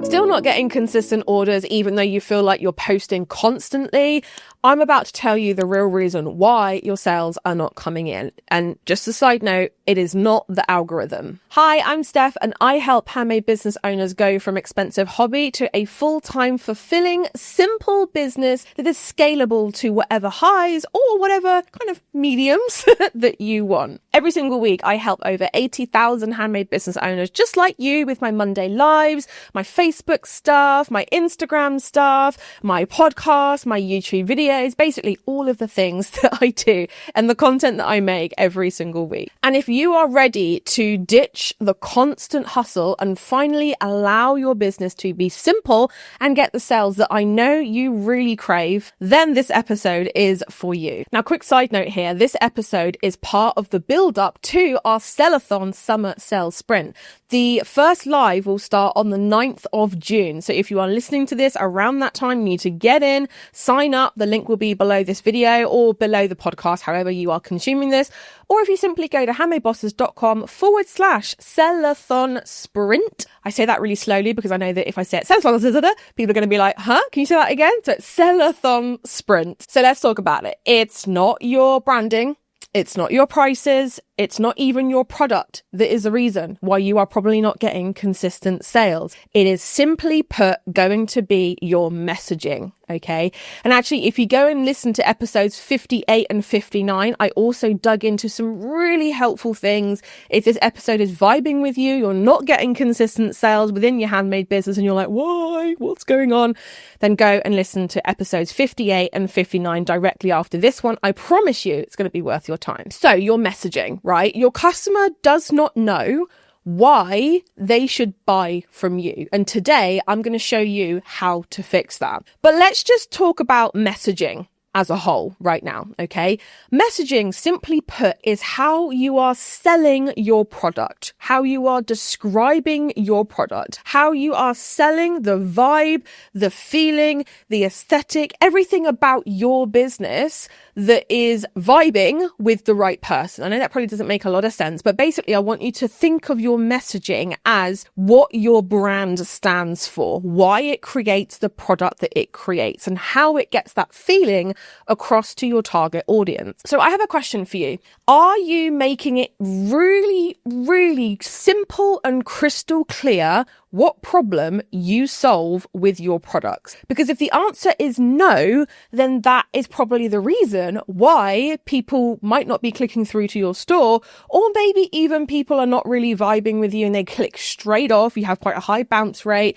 Still not getting consistent orders even though you feel like you're posting constantly? I'm about to tell you the real reason why your sales are not coming in. And just a side note, it is not the algorithm. Hi, I'm Steph and I help handmade business owners go from expensive hobby to a full-time, fulfilling, simple business that is scalable to whatever highs or whatever kind of mediums that you want. Every single week, I help over 80,000 handmade business owners just like you with my Monday lives, my Facebook stuff, my Instagram stuff, my podcast, my YouTube videos, basically all of the things that I do and the content that I make every single week. And if you are ready to ditch the constant hustle and finally allow your business to be simple and get the sales that I know you really crave, then this episode is for you. Now, quick side note here, this episode is part of the build up to our Sellathon Summer Sales Sprint. The first live will start on the 9th of June. So if you are listening to this around that time, you need to get in, sign up. The link will be below this video or below the podcast, however you are consuming this. Or if you simply go to handmadebosses.com/Sellathon Sprint. I say that really slowly because I know that if I say it, people are going to be like, huh? Can you say that again? So it's Sellathon Sprint. So let's talk about it. It's not your branding. It's not your prices. It's not even your product that is the reason why you are probably not getting consistent sales. It is simply put going to be your messaging, okay? And actually, if you go and listen to episodes 58 and 59, I also dug into some really helpful things. If this episode is vibing with you, you're not getting consistent sales within your handmade business and you're like, why? What's going on? Then go and listen to episodes 58 and 59 directly after this one. I promise you it's going to be worth your time. So your messaging, right? Your customer does not know why they should buy from you. And today I'm going to show you how to fix that. But let's just talk about messaging as a whole right now, okay? Messaging, simply put, is how you are selling your product, how you are describing your product, how you are selling the vibe, the feeling, the aesthetic, everything about your business that is vibing with the right person. I know that probably doesn't make a lot of sense, but basically I want you to think of your messaging as what your brand stands for, why it creates the product that it creates, and how it gets that feeling across to your target audience. So I have a question for you. Are you making it really, really simple and crystal clear what problem you solve with your products? Because if the answer is no, then that is probably the reason why people might not be clicking through to your store, or maybe even people are not really vibing with you and they click straight off. You have quite a high bounce rate.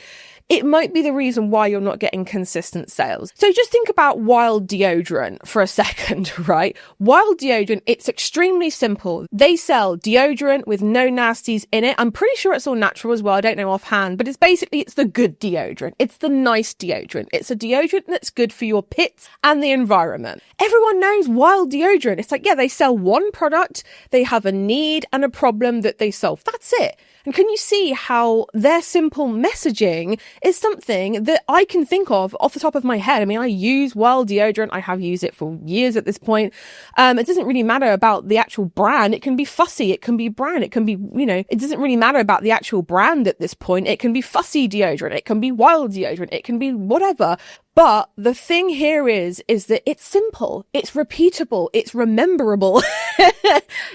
It might be the reason why you're not getting consistent sales. So just think about Wild deodorant for a second, right? Wild deodorant, it's extremely simple. They sell deodorant with no nasties in it. I'm pretty sure it's all natural as well. I don't know offhand, but it's the good deodorant. It's the nice deodorant. It's a deodorant that's good for your pits and the environment. Everyone knows Wild deodorant. It's like, yeah, they sell one product. They have a need and a problem that they solve. That's it. And can you see how their simple messaging is something that I can think of off the top of my head? I mean, I use Wild deodorant. I have used it for years at this point. It doesn't really matter about the actual brand. It can be fussy. It can be brand. It can be, it doesn't really matter about the actual brand at this point. It can be fussy deodorant. It can be Wild deodorant. It can be whatever. But the thing here is that it's simple, it's repeatable, it's rememberable.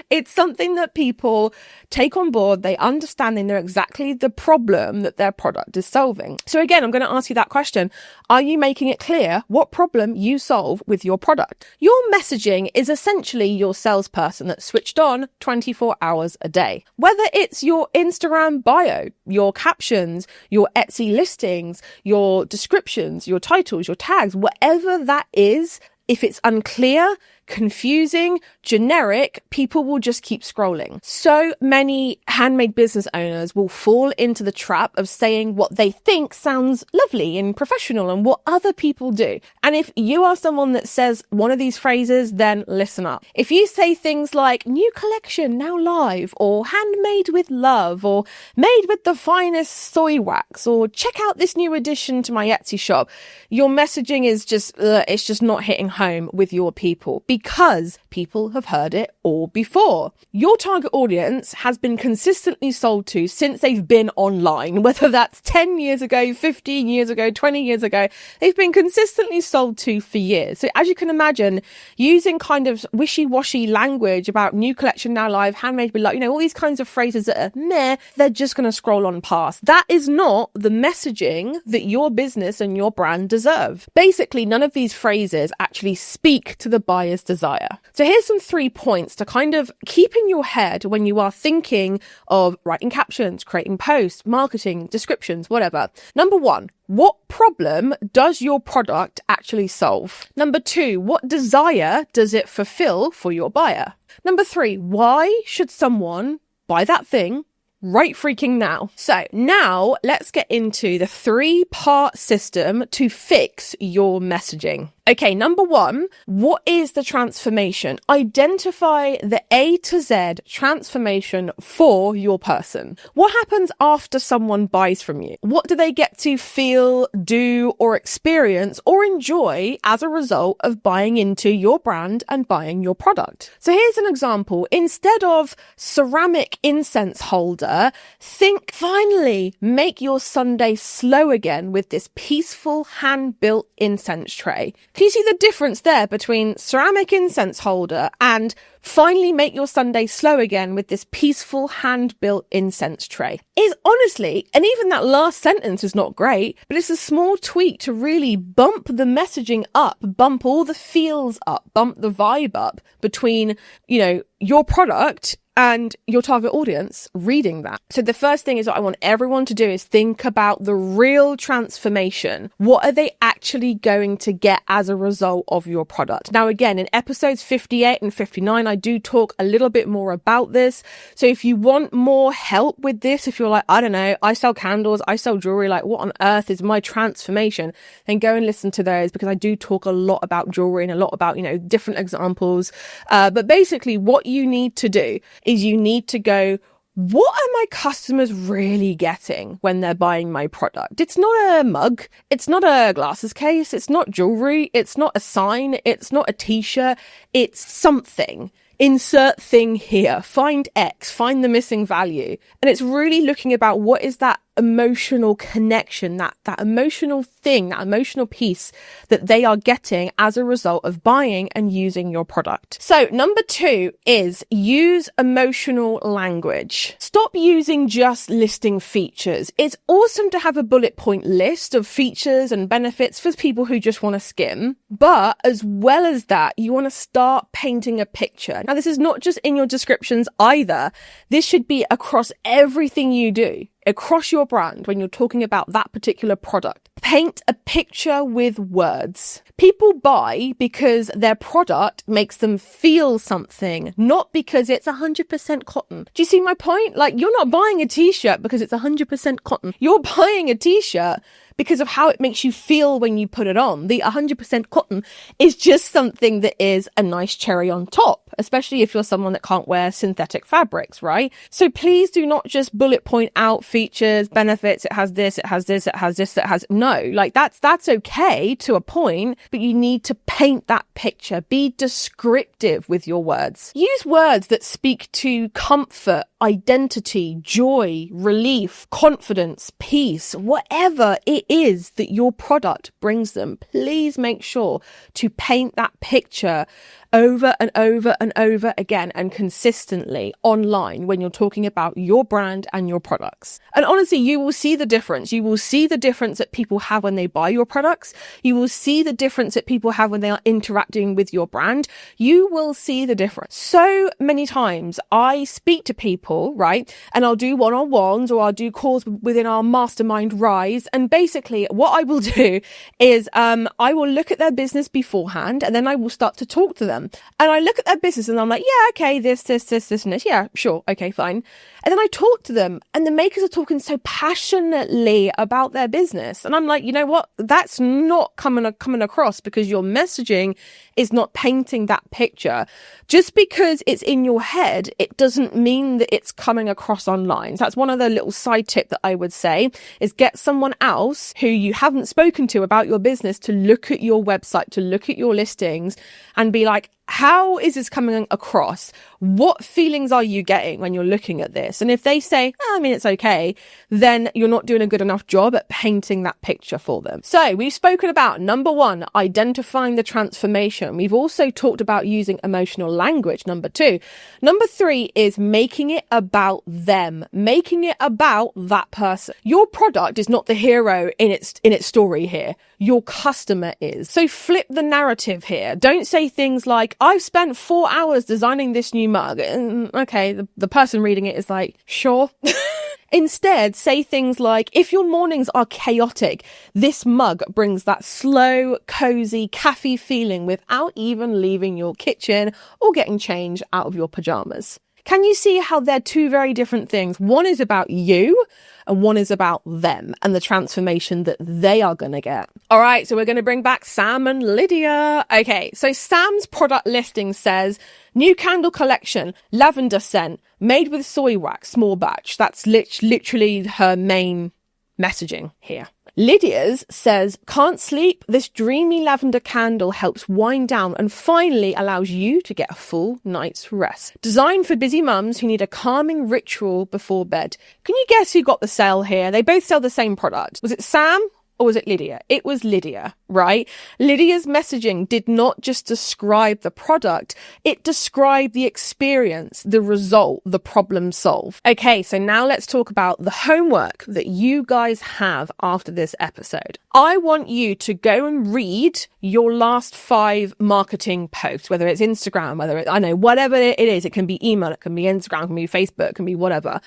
It's something that people take on board, they understand, they know exactly the problem that their product is solving. So again, I'm going to ask you that question. Are you making it clear what problem you solve with your product? Your messaging is essentially your salesperson that's switched on 24 hours a day. Whether it's your Instagram bio, your captions, your Etsy listings, your descriptions, your titles, your tags, whatever that is, if it's unclear, confusing, generic, people will just keep scrolling. So many handmade business owners will fall into the trap of saying what they think sounds lovely and professional and what other people do. And if you are someone that says one of these phrases, then listen up. If you say things like new collection now live, or handmade with love, or made with the finest soy wax, or check out this new addition to my Etsy shop, your messaging is just, it's just not hitting home with your people. because people have heard it all before. Your target audience has been consistently sold to since they've been online, whether that's 10 years ago, 15 years ago, 20 years ago. They've been consistently sold to for years. So as you can imagine, using kind of wishy-washy language about new collection now live, handmade, but like, all these kinds of phrases that are meh, they're just going to scroll on past. That is not the messaging that your business and your brand deserve. Basically, none of these phrases actually speak to the buyer's desire. So here's some 3 points to kind of keep in your head when you are thinking of writing captions, creating posts, marketing, descriptions, whatever. Number 1, what problem does your product actually solve? Number 2, what desire does it fulfill for your buyer? Number 3, why should someone buy that thing right freaking now? So now let's get into the 3-part system to fix your messaging. Okay, number 1, what is the transformation? Identify the A to Z transformation for your person. What happens after someone buys from you? What do they get to feel, do, or experience or enjoy as a result of buying into your brand and buying your product? So here's an example. Instead of ceramic incense holder, think finally make your Sunday slow again with this peaceful hand-built incense tray. Can you see the difference there between ceramic incense holder and finally make your Sunday slow again with this peaceful hand-built incense tray? Is honestly, and even that last sentence is not great, but it's a small tweak to really bump the messaging up, bump all the feels up, bump the vibe up between, your product and your target audience reading that. So the first thing is what I want everyone to do is think about the real transformation. What are they actually going to get as a result of your product? Now, again, in episodes 58 and 59, I do talk a little bit more about this. So if you want more help with this, if you're like, I don't know, I sell candles, I sell jewelry, like what on earth is my transformation? Then go and listen to those, because I do talk a lot about jewelry and a lot about, different examples. But basically what you need to do is you need to go, what are my customers really getting when they're buying my product? It's not a mug. It's not a glasses case. It's not jewelry. It's not a sign. It's not a t-shirt. It's something. Insert thing here. Find X. Find the missing value. And it's really looking about what is that emotional connection, that emotional thing, that emotional piece that they are getting as a result of buying and using your product. So number 2 is use emotional language. Stop using just listing features. It's awesome to have a bullet point list of features and benefits for people who just want to skim. But as well as that, you want to start painting a picture. Now, this is not just in your descriptions either. This should be across everything you do, across your brand when you're talking about that particular product. Paint a picture with words. People buy because their product makes them feel something, not because it's 100% cotton. Do you see my point? Like, you're not buying a t-shirt because it's 100% cotton. You're buying a t-shirt because of how it makes you feel when you put it on. The 100% cotton is just something that is a nice cherry on top, especially if you're someone that can't wear synthetic fabrics, right? So please do not just bullet point out features, benefits, it has this, it has this, it has this, it has... No, like that's okay to a point, but you need to paint that picture. Be descriptive with your words. Use words that speak to comfort, identity, joy, relief, confidence, peace, whatever it is that your product brings them. Please make sure to paint that picture over and over and over again and consistently online when you're talking about your brand and your products. And honestly, you will see the difference. You will see the difference that people have when they buy your products. You will see the difference that people have when they are interacting with your brand. You will see the difference. So many times I speak to people, right? And I'll do one-on-ones or I'll do calls within our mastermind Rise. And basically what I will do is I will look at their business beforehand and then I will start to talk to them. And I look at their business and I'm like, yeah, okay, this, and this. Yeah, sure. Okay, fine. And then I talk to them and the makers are talking so passionately about their business. And I'm like, you know what? That's not coming across because your messaging is not painting that picture. Just because it's in your head, it doesn't mean that it's coming across online. So that's one other little side tip that I would say is get someone else who you haven't spoken to about your business to look at your website, to look at your listings and be like, how is this coming across? What feelings are you getting when you're looking at this? And if they say, it's okay, then you're not doing a good enough job at painting that picture for them. So we've spoken about, number 1, identifying the transformation. We've also talked about using emotional language, number 2. Number 3 is making it about them, making it about that person. Your product is not the hero in its story here. Your customer is. So flip the narrative here. Don't say things like, I've spent 4 hours designing this new mug. Okay, the person reading it is like, sure. Instead, say things like, if your mornings are chaotic, this mug brings that slow, cozy, cafe feeling without even leaving your kitchen or getting changed out of your pajamas. Can you see how they're two very different things? One is about you and one is about them and the transformation that they are going to get. All right, so we're going to bring back Sam and Lydia. Okay, so Sam's product listing says, new candle collection, lavender scent, made with soy wax, small batch. That's literally her main messaging here. Lydia's says, can't sleep, this dreamy lavender candle helps wind down and finally allows you to get a full night's rest. Designed for busy mums who need a calming ritual before bed. Can you guess who got the sale here? They both sell the same product. Was it Sam or was it Lydia? It was Lydia, right? Lydia's messaging did not just describe the product, it described the experience, the result, the problem solved. Okay, so now let's talk about the homework that you guys have after this episode. I want you to go and read your last 5 marketing posts, whether it's Instagram, whether it's, whatever it is. It can be email, it can be Instagram, it can be Facebook, it can be whatever.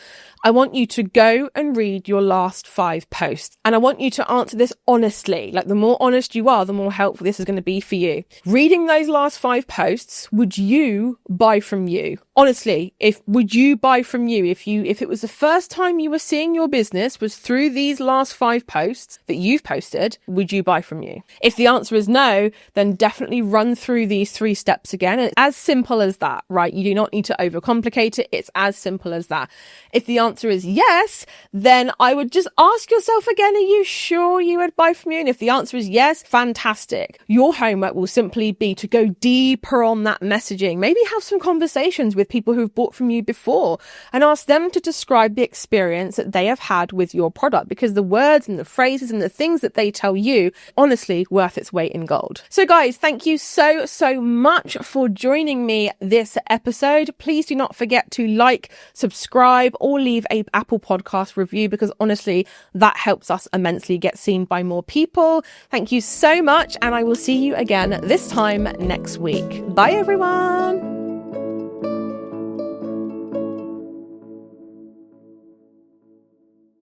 I want you to go and read your last 5 posts. And I want you to answer this honestly. Like, the more honest you are, the more helpful this is going to be for you. Reading those last 5 posts, would you buy from you? Honestly, would you buy from you? If it was the first time you were seeing your business was through these last 5 posts that you've posted, would you buy from you? If the answer is no, then definitely run through these 3 steps again. It's as simple as that, right? You do not need to overcomplicate it. It's as simple as that. If the answer is yes, then I would just ask yourself again, are you sure you would buy from you? And if the answer is yes, fantastic. Your homework will simply be to go deeper on that messaging. Maybe have some conversations with people who've bought from you before and ask them to describe the experience that they have had with your product, because the words and the phrases and the things that they tell you, honestly, worth its weight in gold. So guys, thank you so much for joining me this episode. Please do not forget to like, subscribe, or leave a Apple Podcast review, because honestly, that helps us immensely get seen by more people. Thank you so much, and I will see you again this time next week. Bye everyone.